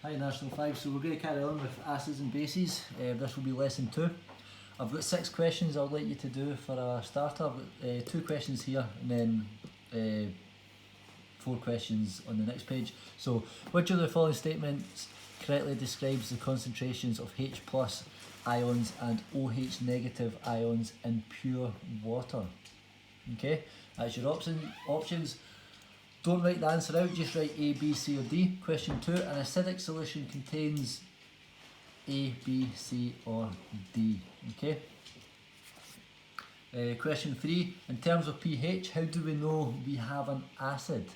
Hi National 5, so we're going to carry on with acids and bases. This will be lesson 2. I've got 6 questions I'd like you to do for a starter. I've got 2 questions here and then 4 questions on the next page. So, which of the following statements correctly describes the concentrations of H plus ions and OH negative ions in pure water? Okay, that's your options. Don't write the answer out, just write A, B, C or D. Question 2, an acidic solution contains A, B, C or D. Okay. Question 3, in terms of pH, how do we know we have an acid?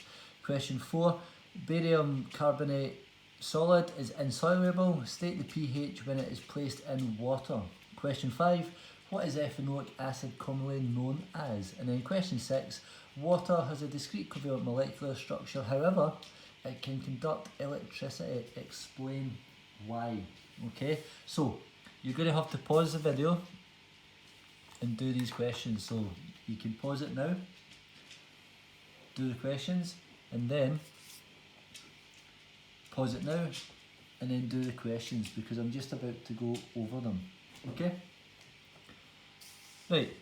Question 4, barium carbonate solid is insoluble. State the pH when it is placed in water. Question 5, what is ethanolic acid commonly known as? And then question 6, water has a discrete covalent molecular structure, however, it can conduct electricity. Explain why. Okay, so you're going to have to pause the video and do these questions. So you can pause it now, do the questions, and then pause it now, and then do the questions because I'm just about to go over them. Okay? Right.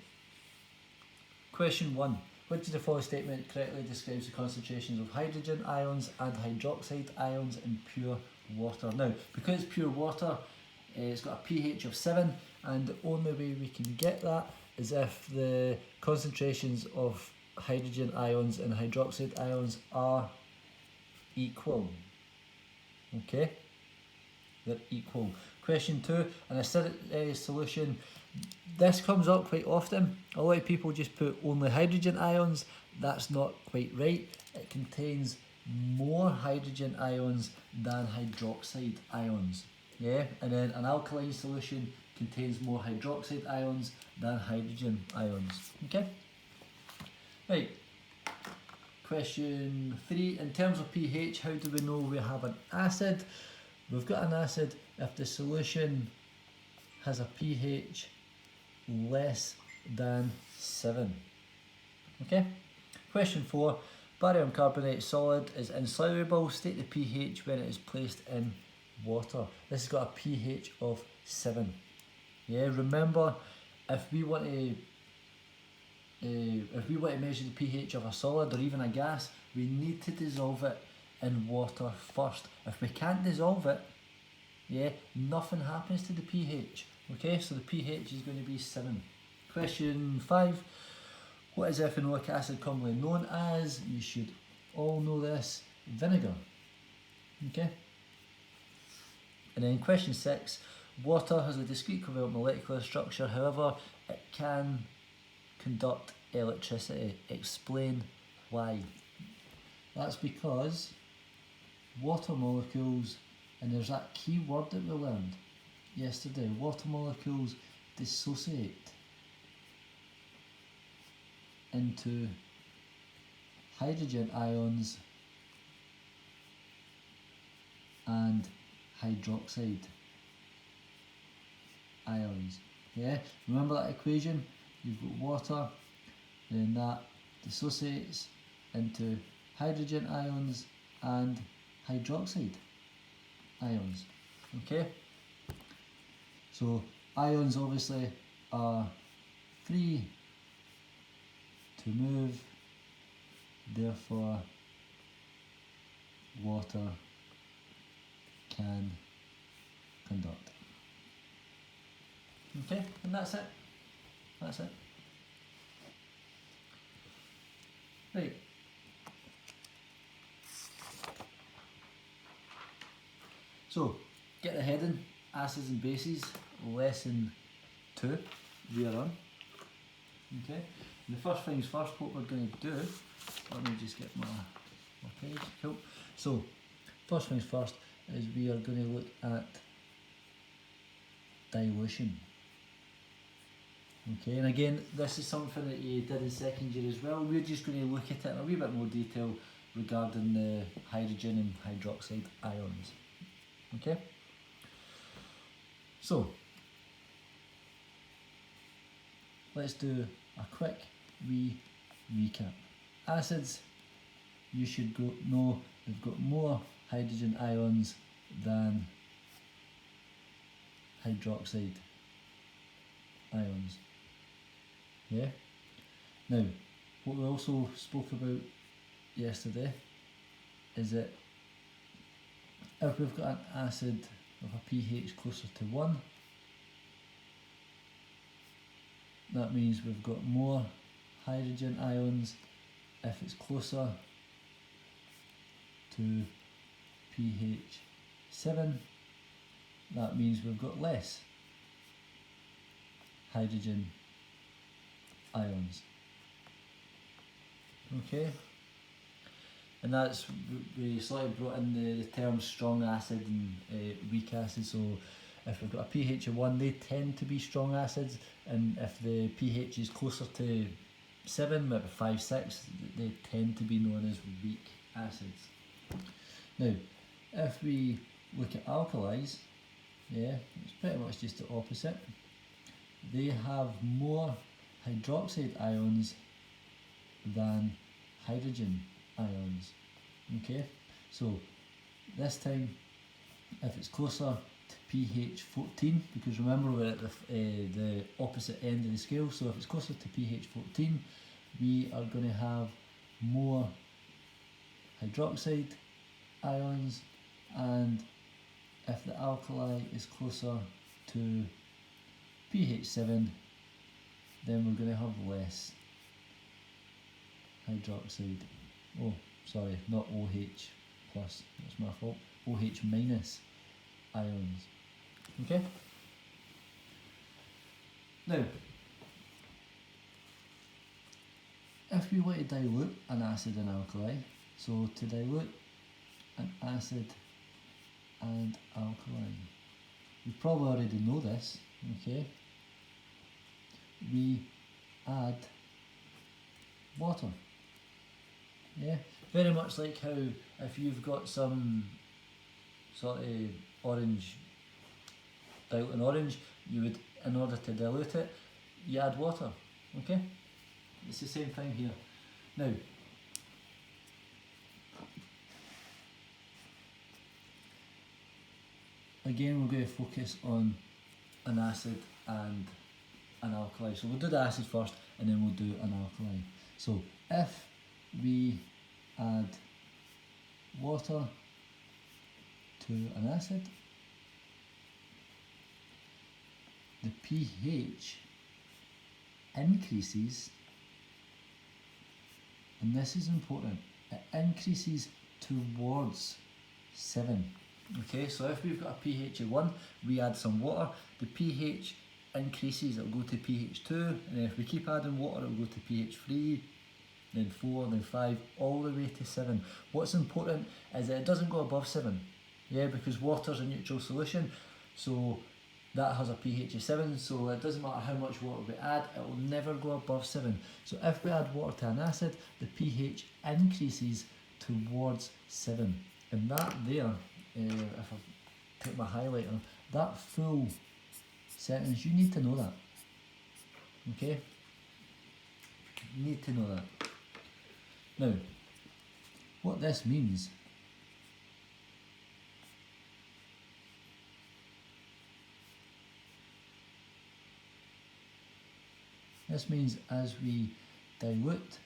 Question 1. Which of the following statement correctly describes the concentrations of hydrogen ions and hydroxide ions in pure water? Now, because it's pure water, it's got a pH of 7, and the only way we can get that is if the concentrations of hydrogen ions and hydroxide ions are equal. Okay? They're equal. Question 2, an acidic solution. This comes up quite often. A lot of people just put only hydrogen ions. That's not quite right. It contains more hydrogen ions than hydroxide ions. Yeah, and then an alkaline solution contains more hydroxide ions than hydrogen ions. Okay? Right. Question 3, in terms of pH, how do we know we have an acid? We've got an acid if the solution has a pH less than 7. Okay? Question 4, barium carbonate solid is insoluble. State the pH when it is placed in water. This has got a pH of 7. Yeah, remember, if we want to measure the pH of a solid or even a gas, we need to dissolve it in water first. If we can't dissolve it, yeah, nothing happens to the pH. Okay, so the pH is going to be 7. Question 5, what is ethanolic acid commonly known as? You should all know this, vinegar. Okay. And then question 6, water has a discrete covalent molecular structure, however, it can conduct electricity. Explain why. That's because water molecules, and there's that key word that we learned yesterday, water molecules dissociate into hydrogen ions and hydroxide ions. Yeah, remember that equation? You've got water, then that dissociates into hydrogen ions and hydroxide ions. Okay? So ions obviously are free to move, therefore water can conduct. Okay, and that's it. That's it. Right. So, get the heading, acids and bases, lesson 2, we are on. Okay, and the first things first, what we're going to do, let me just get my page, cool. So, first things first is we are going to look at dilution. Okay, and again, this is something that you did in second year as well. We're just going to look at it in a wee bit more detail regarding the hydrogen and hydroxide ions. Okay, so let's do a quick recap. Acids, you should know they've got more hydrogen ions than hydroxide ions. Yeah? Now, what we also spoke about yesterday is that if we've got an acid of a pH closer to 1, that means we've got more hydrogen ions. If it's closer to pH 7, that means we've got less hydrogen ions. Okay, and that's, we slightly brought in the terms strong acid and weak acid. So if we've got a pH of 1, they tend to be strong acids, and if the pH is closer to 7, maybe 5, 6, they tend to be known as weak acids. Now, if we look at alkalis, yeah, it's pretty much just the opposite. They have more hydroxide ions than hydrogen ions. Okay, so this time, if it's closer to pH 14, because remember we're at the opposite end of the scale, so if it's closer to pH 14, we are going to have more hydroxide ions, and if the alkali is closer to pH 7, then we're going to have less hydroxide. Oh, sorry, not OH plus, that's my fault. OH minus ions. Okay? Now, if we want to dilute an acid and alkali, so to dilute an acid and alkaline, you probably already know this, okay? We add water. Yeah, very much like how if you've got some sort of orange, diluting orange, you would, in order to dilute it, you add water. Okay, it's the same thing here. Now, again, we're going to focus on an acid and an alkali. So we'll do the acid first, and then we'll do an alkali. So if we add water to an acid, the pH increases, and this is important, it increases towards 7. Okay, so if we've got a pH of 1, we add some water, the pH increases, it'll go to pH 2, and then if we keep adding water, it'll go to pH 3, then 4, then 5, all the way to 7. What's important is that it doesn't go above 7, yeah, because water's a neutral solution, so that has a pH of 7, so it doesn't matter how much water we add, it will never go above 7. So if we add water to an acid, the pH increases towards 7. And that there, if I take my highlighter, that full sentence, you need to know that. Okay? You need to know that. Now, what this means as we dilute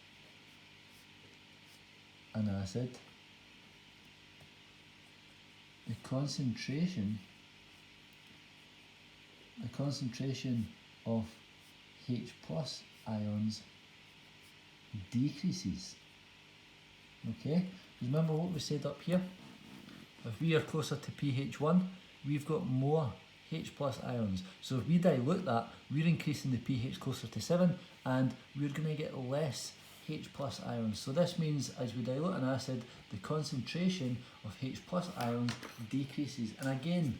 an acid, the concentration of H plus ions decreases. Okay, remember what we said up here? If we are closer to pH 1, we've got more H plus ions. So if we dilute that, we're increasing the pH closer to 7, and we're going to get less H plus ions. So this means as we dilute an acid, the concentration of H plus ions decreases. And again,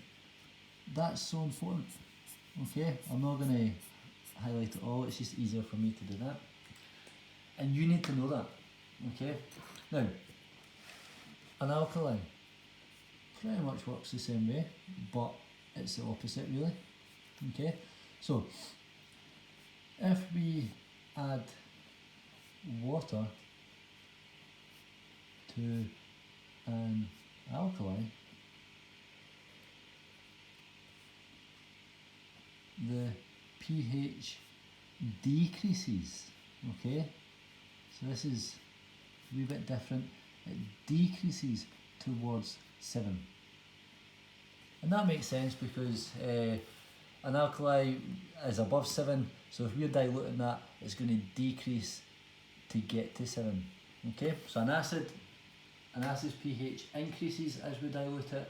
that's so important. Okay, I'm not going to highlight it all, it's just easier for me to do that. And you need to know that. Okay, now, an alkaline pretty much works the same way, but it's the opposite really. Okay, so if we add water to an alkali, pH decreases, okay? So this is a wee bit different. It decreases towards 7. And that makes sense because an alkali is above 7, so if we're diluting that, it's going to decrease to get to 7. Okay, so an acid's pH increases as we dilute it,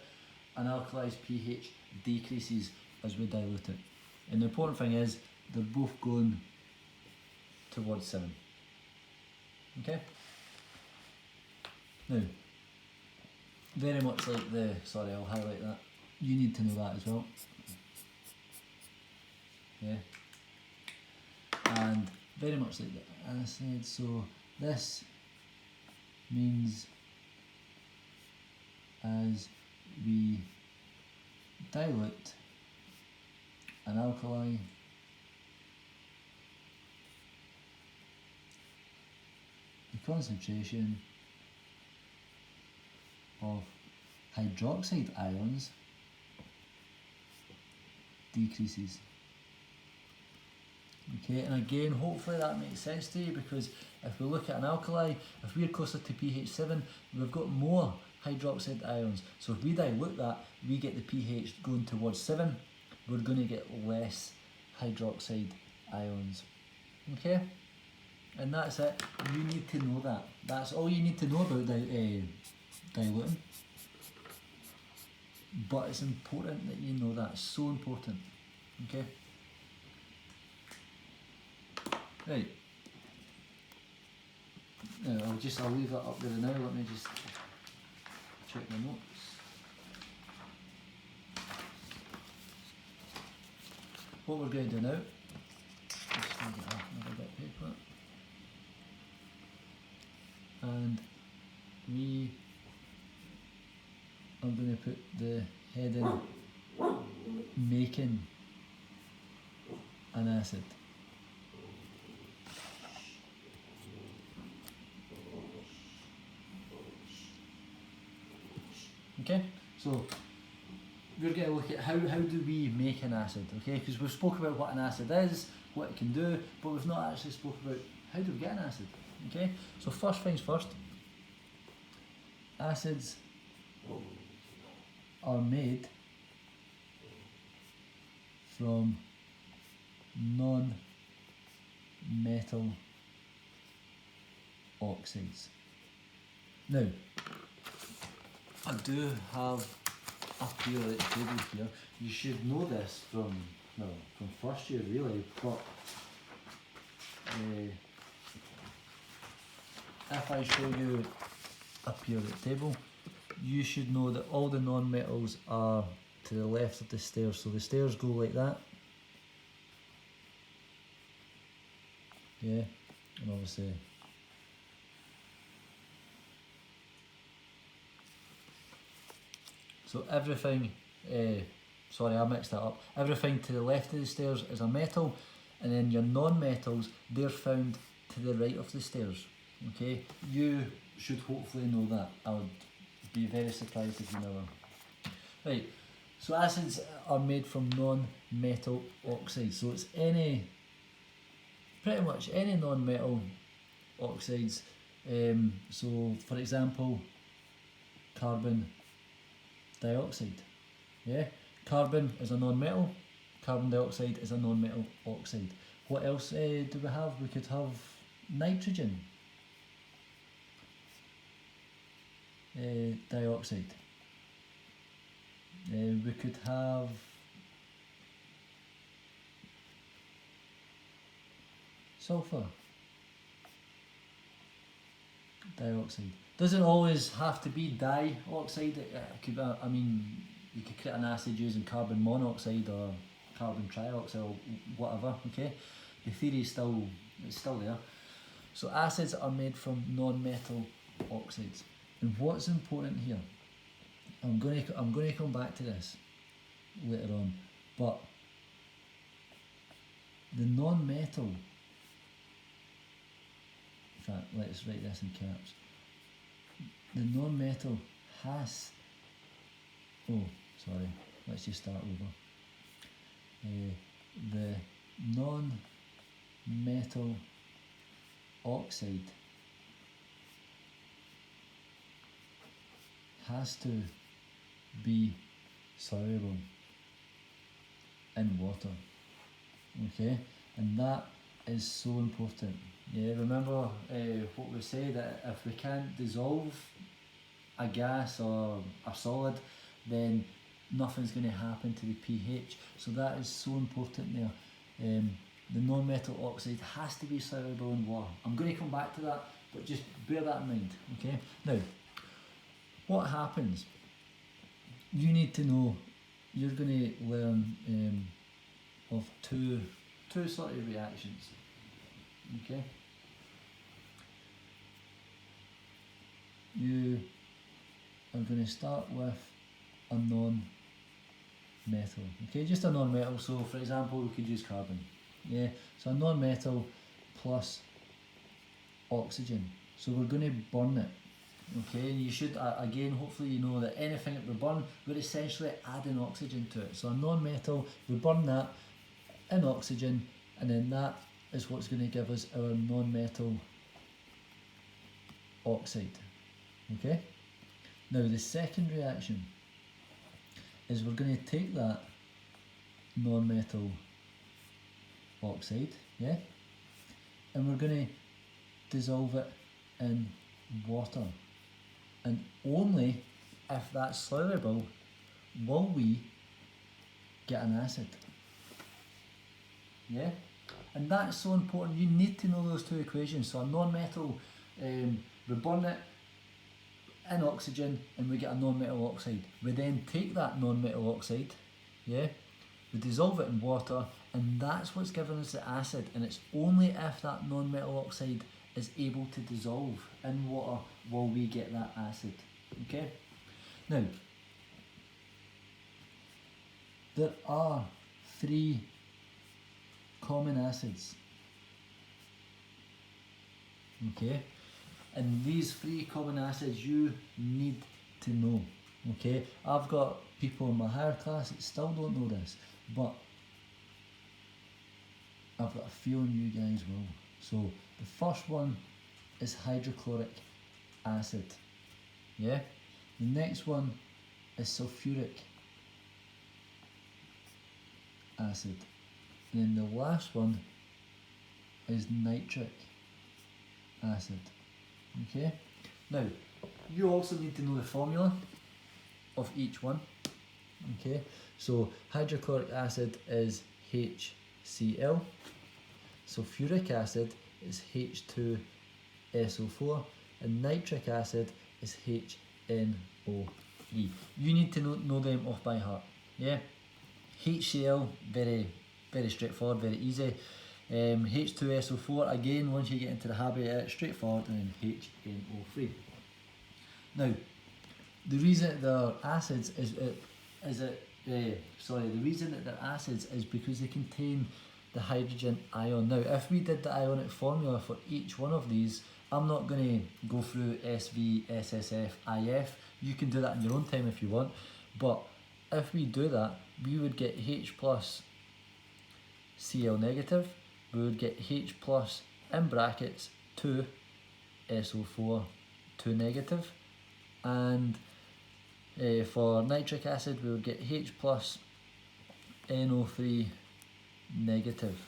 an alkali's pH decreases as we dilute it. And the important thing is they're both going towards 7. Okay? Now, very much like sorry, I'll highlight that. You need to know that as well. Yeah. And very much like the acid, so this means as we dilute an alkali, the concentration of hydroxide ions decreases. Okay, and again, hopefully that makes sense to you, because if we look at an alkali, if we're closer to pH 7, we've got more hydroxide ions. So if we dilute that, we get the pH going towards 7, we're going to get less hydroxide ions. Okay? And that's it. You need to know that. That's all you need to know about diluting. But it's important that you know that. It's so important. Okay? Right. Now I'll leave that up there now. Let me just check my notes. What we're going to do now, just get another bit of paper, and we are going to put the heading making an acid. Okay, so we're going to look at how do we make an acid, okay? Because we've spoke about what an acid is, what it can do, but we've not actually spoke about how do we get an acid, okay? So first things first, acids are made from non-metal oxides. Now, I do have a periodic table here. You should know this from first year really, but if I show you a periodic table, you should know that all the non-metals are to the left of the stairs. So the stairs go like that. Yeah, and obviously so everything, sorry I mixed that up, everything to the left of the stairs is a metal, and then your non-metals, they're found to the right of the stairs, okay? You should hopefully know that. I would be very surprised if you never. Right, so acids are made from non-metal oxides, so it's pretty much any non-metal oxides, so for example, carbon dioxide. Yeah, carbon is a non-metal, carbon dioxide is a non-metal oxide. What else do we have? We could have nitrogen dioxide. We could have sulfur dioxide. Doesn't always have to be dioxide. It could, I mean, you could create an acid using carbon monoxide or carbon trioxide or whatever. Okay, the theory is still there. So acids are made from non-metal oxides. And what's important here? I'm going to come back to this later on, but the non-metal. In fact, let's write this in caps. The non-metal has, let's just start over. The non-metal oxide has to be soluble in water. Okay, and that is so important. Yeah, remember what we say, that if we can't dissolve a gas or a solid, then nothing's going to happen to the pH. So that is so important there. The non-metal oxide has to be soluble in water. I'm going to come back to that, but just bear that in mind. Okay. Now, what happens? You need to know. You're going to learn of two sort of reactions. Okay. You are going to start with a non-metal. Okay, just a non-metal. So, for example, we could use carbon. Yeah. So a non-metal plus oxygen. So we're going to burn it. Okay, and you should, again, hopefully you know that anything that we burn, we're essentially adding oxygen to it. So a non-metal, we burn that in oxygen, and then that is what's going to give us our non-metal oxide. Okay, now the second reaction is we're going to take that non-metal oxide, yeah, and we're going to dissolve it in water, and only if that's soluble will we get an acid. Yeah, and that's so important. You need to know those two equations. So a non-metal, we burn it in oxygen and we get a non-metal oxide. We then take that non-metal oxide, yeah, we dissolve it in water, and that's what's giving us the acid. And it's only if that non-metal oxide is able to dissolve in water will we get that acid. Okay. Now, there are 3 common acids. Okay, and these 3 common acids you need to know. Okay, I've got people in my higher class that still don't know this, but I've got a feeling you guys will. So the first one is hydrochloric acid. Yeah, the next one is sulfuric acid. And then the last one is nitric acid. Okay. Now, you also need to know the formula of each one. Okay. So hydrochloric acid is HCl. Sulfuric acid is H2SO4, and nitric acid is HNO3. You need to know them off by heart. Yeah. HCl, very straightforward, very easy. H2SO4, again, once you get into the habit, it's straightforward, and then HNO3. Now, the reason that they're acids the reason that they're acids is because they contain the hydrogen ion. Now, if we did the ionic formula for each one of these, I'm not going to go through SV, SSF, IF. You can do that in your own time if you want, but if we do that, we would get H plus Cl negative, we would get H plus in brackets 2 SO4 2 negative, and for nitric acid we would get H plus NO3 negative.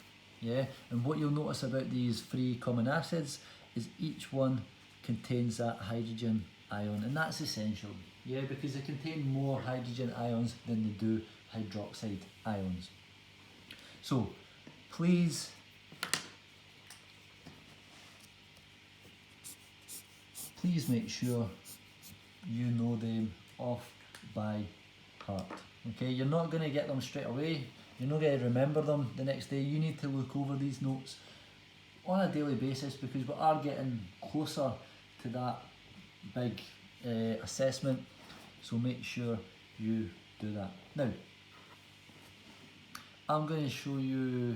Yeah, and what you'll notice about these 3 common acids is each one contains that hydrogen ion, and that's essential. Yeah, because they contain more hydrogen ions than they do hydroxide ions. So please make sure you know them off by heart. Okay, you're not going to get them straight away. You're not going to remember them the next day. You need to look over these notes on a daily basis, because we are getting closer to that big assessment. So make sure you do that. Now, I'm going to show you,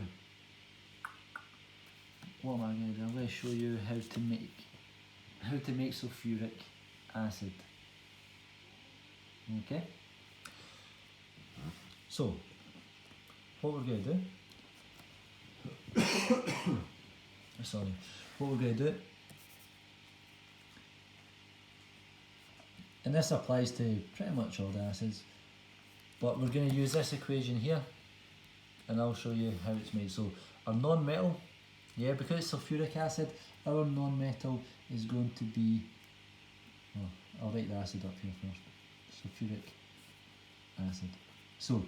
what am I going to do? I'm going to show you how to make sulfuric acid. Okay? So, what we're going to do Sorry, what we're going to do, and this applies to pretty much all the acids, but we're going to use this equation here, and I'll show you how it's made. So our non-metal, yeah, because it's sulfuric acid, our non-metal is going to be, well, I'll write the acid up here first, sulfuric acid. So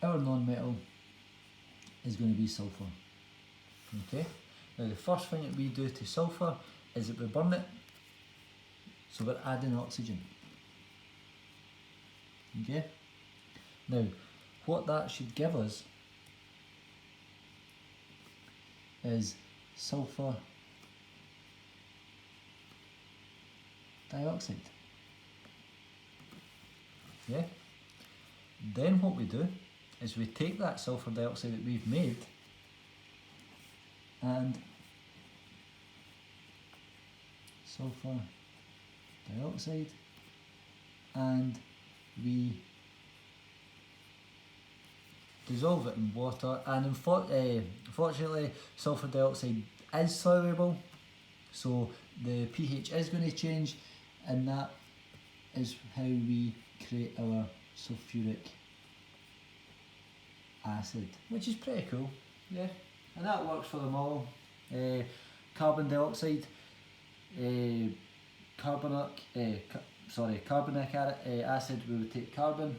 our non-metal is going to be sulfur. Okay, now the first thing that we do to sulfur is that we burn it, so we're adding oxygen. Okay, now what that should give us is sulfur dioxide. Yeah, then what we do is we take that sulfur dioxide that we've made and sulfur dioxide, and we dissolve it in water, and unfortunately sulfur dioxide is soluble, so the pH is going to change, and that is how we create our sulfuric acid, which is pretty cool. Yeah, and that works for them all. Carbon dioxide, carbonic acid, we would take carbon,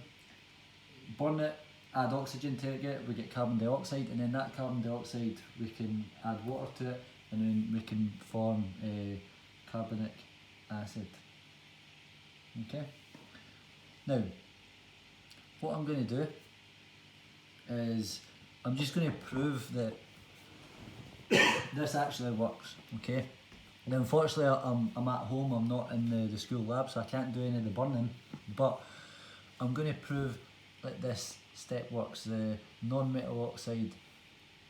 burn it, add oxygen to it, we get carbon dioxide, and then that carbon dioxide we can add water to it, and then we can form carbonic acid. Okay, now what I'm going to do is I'm just going to prove that this actually works. Okay, now unfortunately I'm at home, I'm not in the school lab, so I can't do any of the burning, but I'm going to prove that this step works. The non-metal oxide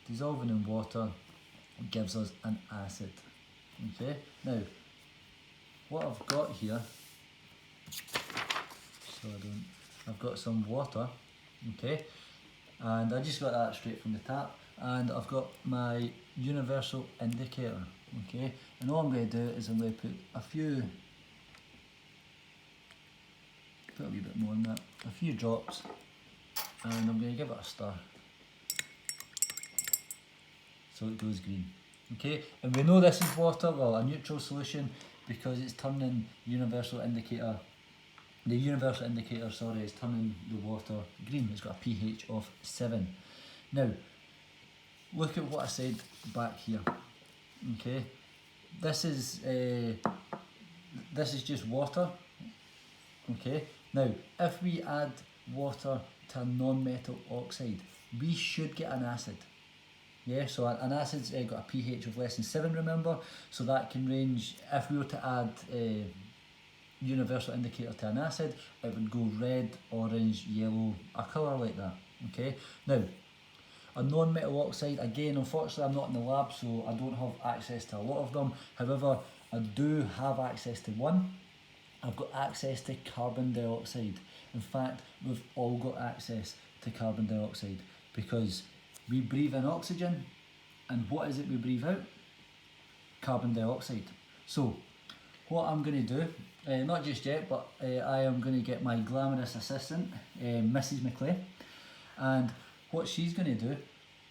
dissolving in water gives us an acid. Okay, now what I've got here, so I've got some water, okay, and I just got that straight from the tap, and I've got my universal indicator, okay, and all I'm going to do is I'm going to put a wee bit more than that, a few drops, and I'm going to give it a stir so it goes green. Okay, and we know this is water, well, a neutral solution, because it's turning universal indicator, the universal indicator, sorry, is turning the water green. It's got a pH of 7. Now, look at what I said back here. Okay, this is just water. Okay, now if we add water to a non-metal oxide, we should get an acid. Yeah, so an acid's got a pH of less than 7, remember, so that can range, if we were to add a universal indicator to an acid, it would go red, orange, yellow, a colour like that. Okay, now a non-metal oxide, again, unfortunately I'm not in the lab, so I don't have access to a lot of them. However, I do have access to one. I've got access to carbon dioxide. In fact, we've all got access to carbon dioxide, because we breathe in oxygen, and what is it we breathe out? Carbon dioxide. So what I'm going to do, not just yet, but I am going to get my glamorous assistant, Mrs. McClay, and what she's going to do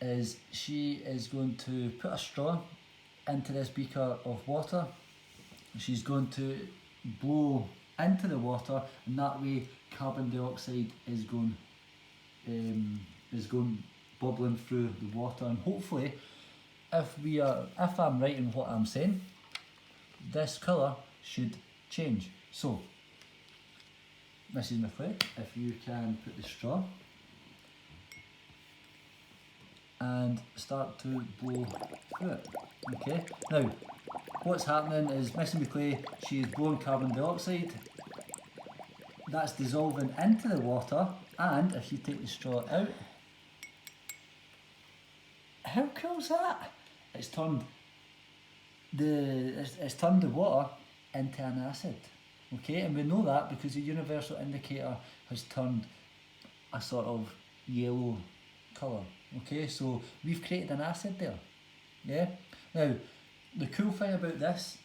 is she is going to put a straw into this beaker of water. She's going to blow into the water, and that way carbon dioxide is going bubbling through the water, and hopefully if I'm right in what I'm saying, this colour should change. So Mrs. McClay, if you can put the straw and start to blow through it. Okay, now what's happening is Mrs. McClay, she's blowing carbon dioxide, that's dissolving into the water, and if you take the straw out, how cool is that? It's turned the water into an acid. Okay, and we know that because the universal indicator has turned a sort of yellow colour. Okay, so we've created an acid there. Yeah. Now, the cool thing about this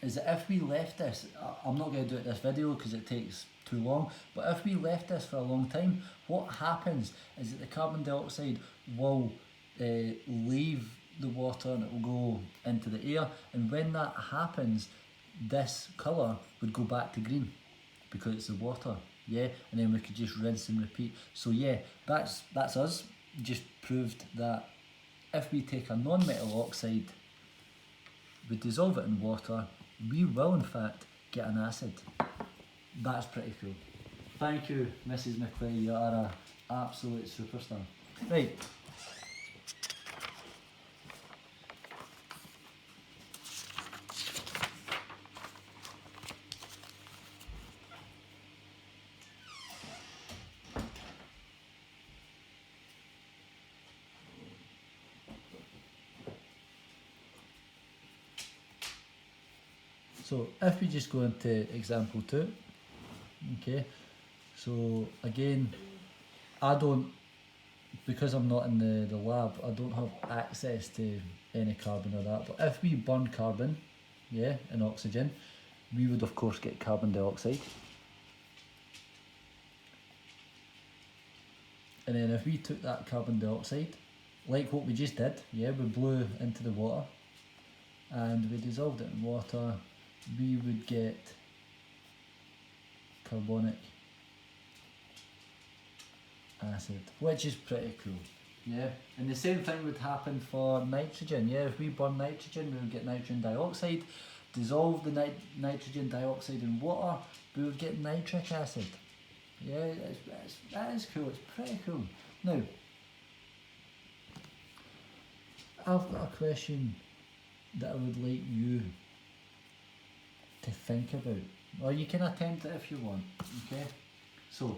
is that if we left this, I'm not going to do it this video because it takes too long, but if we left this for a long time, what happens is that the carbon dioxide will leave the water and it will go into the air, and when that happens, this colour would go back to green because it's the water, yeah, and then we could just rinse and repeat. So yeah, that's us, just proved that if we take a non-metal oxide, we dissolve it in water, we will in fact get an acid. That's pretty cool. Thank you, Mrs. McClay, you are an absolute superstar. Right. So if we just go into example 2, okay, so again, I don't, because I'm not in the lab, I don't have access to any carbon or that, but if we burn carbon, yeah, and oxygen, we would of course get carbon dioxide. And then if we took that carbon dioxide, like what we just did, yeah, we blew into the water and we dissolved it in water, we would get carbonic acid, which is pretty cool, yeah. And the same thing would happen for nitrogen, yeah. If we burn nitrogen, we would get nitrogen dioxide, dissolve the nitrogen dioxide in water, we would get nitric acid, yeah. That is cool, it's pretty cool. Now, I've got a question that I would like you to think about, or you can attempt it if you want, okay? So,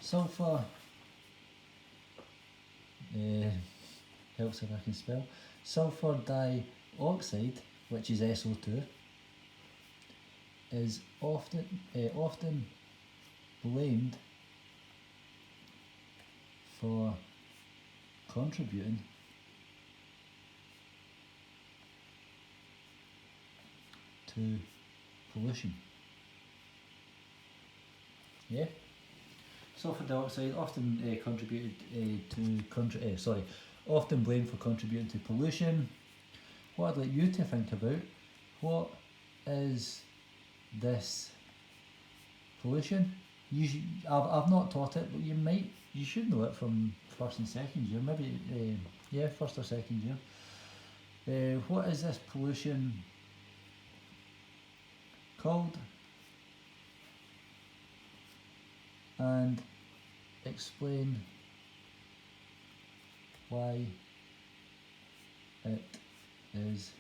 sulfur, helps if I can spell, sulfur dioxide, which is SO2, is often blamed for contributing to pollution. Yeah. Sulfur dioxide often often blamed for contributing to pollution. What I'd like you to think about, what is this pollution? I've not taught it, but you should know it from first and second year, maybe first or second year. What is this pollution called? And explain why it is.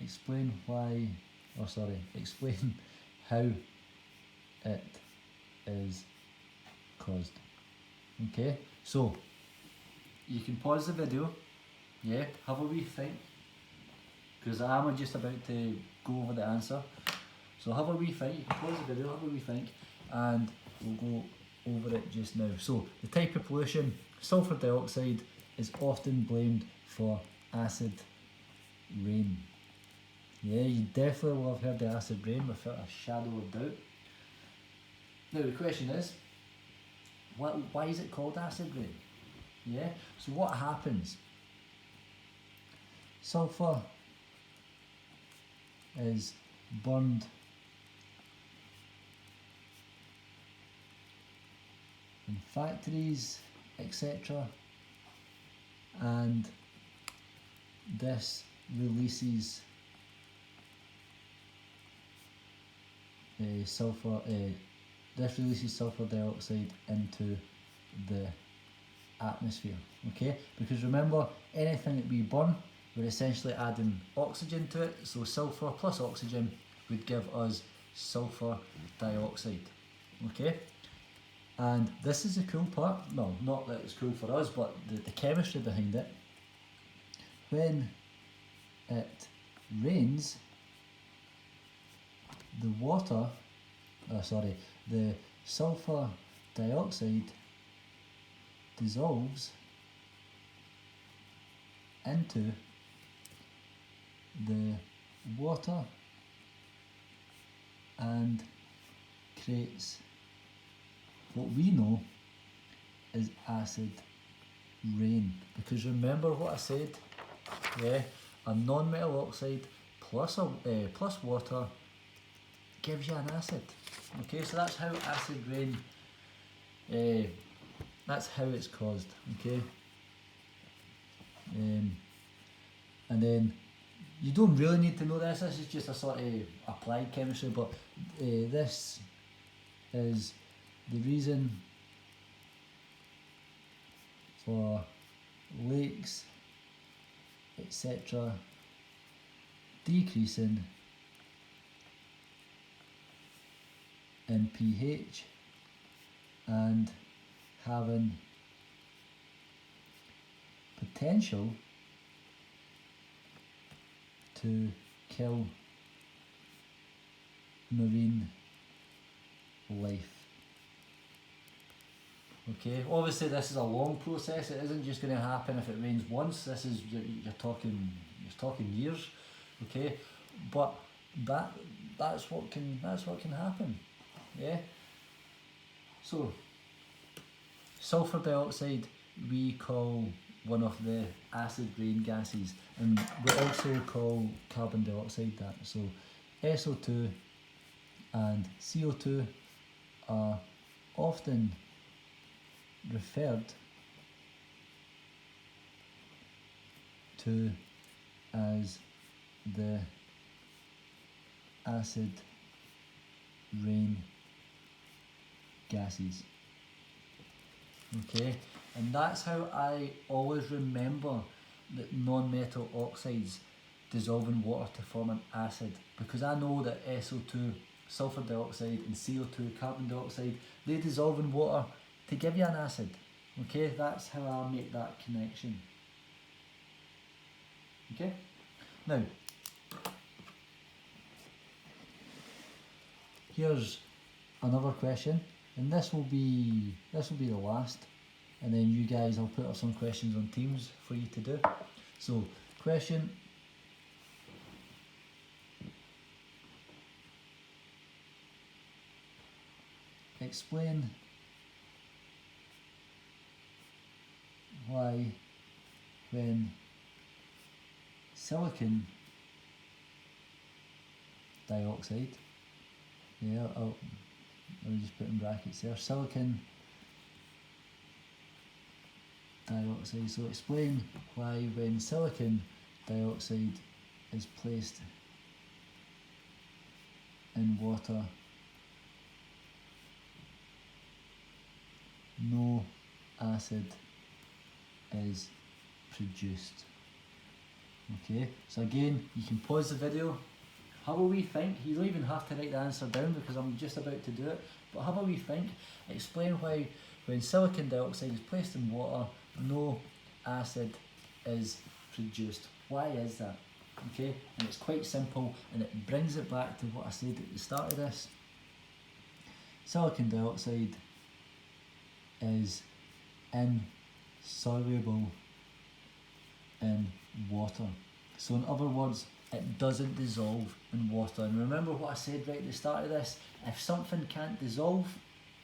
Explain how it is caused. Okay, so you can pause the video, yeah, have a wee think, because I'm just about to go over the answer. So have a wee think, you can pause the video, have a wee think, and we'll go over it just now. So the type of pollution, sulfur dioxide, is often blamed for acid rain. Yeah, you definitely will have heard the acid rain without a shadow of doubt. Now the question is, why is it called acid rain? Yeah, so what happens? Sulfur is burned in factories, etc., and this releases sulfur dioxide into the atmosphere. Okay, because remember, anything that we burn, we're essentially adding oxygen to it, so sulfur plus oxygen would give us sulfur dioxide. Okay, and this is the cool part. No, not that it's cool for us, but the chemistry behind it. When it rains, the water the sulfur dioxide dissolves into the water and creates what we know is acid rain. Because remember what I said, yeah, a non-metal oxide plus water gives you an acid. Okay, so that's how acid rain, that's how it's caused. Okay, and then you don't really need to know this. This is just a sort of applied chemistry, but this is the reason for lakes, etc., decreasing in pH and having potential to kill marine life. Okay, obviously this is a long process. It isn't just going to happen if it rains once. This is you're talking years. Okay, but that's what can happen. Yeah. So sulfur dioxide we call one of the acid rain gases, and we also call carbon dioxide that. So SO2 and CO2 are often referred to as the acid rain gases. Okay, and that's how I always remember that non-metal oxides dissolve in water to form an acid, because I know that SO2, sulfur dioxide, and CO2, carbon dioxide, they dissolve in water to give you an acid. Okay, that's how I make that connection. Okay, now here's another question, and this will be the last, and then you guys, I'll put up some questions on Teams for you to do. So, question: explain why when silicon dioxide, I'll just put in brackets there, silicon dioxide, so explain why when silicon dioxide is placed in water, no acid is produced. Okay, so again, you can pause the video, have a wee think. You don't even have to write the answer down because I'm just about to do it, but have a wee think. Explain why when silicon dioxide is placed in water, no acid is produced. Why is that? Okay, and it's quite simple, and it brings it back to what I said at the start of this. Silicon dioxide is insoluble in water. So in other words, it doesn't dissolve in water. And remember what I said right at the start of this, if something can't dissolve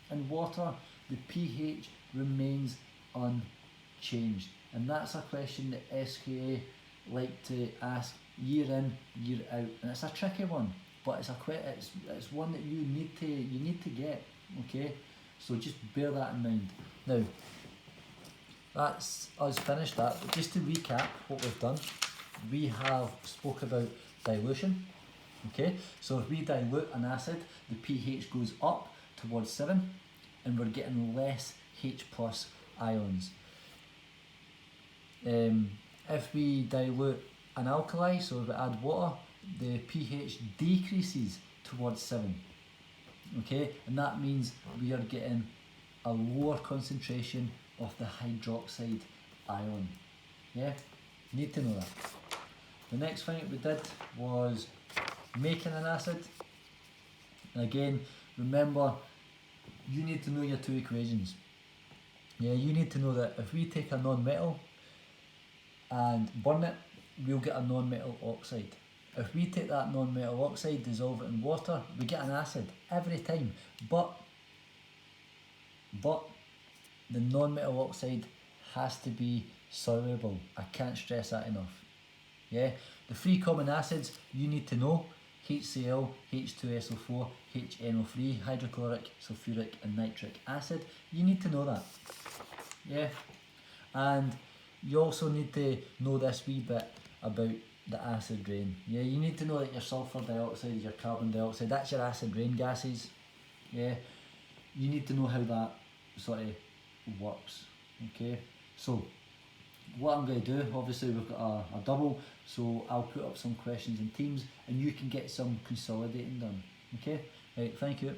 in water, the pH remains unchanged. And that's a question that SQA like to ask year in, year out. And it's a tricky one, but it's one that you need to get, okay? So just bear that in mind. Now, that's us finished that. But just to recap what we've done, we have spoke about dilution. Okay, so if we dilute an acid, the pH goes up towards 7, and we're getting less H plus ions. If we dilute an alkali, so if we add water, the pH decreases towards 7. Okay, and that means we are getting a lower concentration of the hydroxide ion. Yeah, need to know that. The next thing that we did was making an acid. And again, remember, you need to know your two equations. Yeah, you need to know that if we take a non-metal and burn it, we'll get a non-metal oxide. If we take that non-metal oxide, dissolve it in water, we get an acid every time. But the non-metal oxide has to be soluble. I can't stress that enough. Yeah, the three common acids you need to know: HCl, H2SO4, HNO3, hydrochloric, sulfuric and nitric acid. You need to know that. Yeah, and you also need to know this wee bit about the acid rain. Yeah, you need to know that your sulfur dioxide, your carbon dioxide, that's your acid rain gases. Yeah, you need to know how that sort of works. Okay, so what I'm going to do, obviously we've got a double, so I'll put up some questions in teams and you can get some consolidating done. Okay, right, thank you.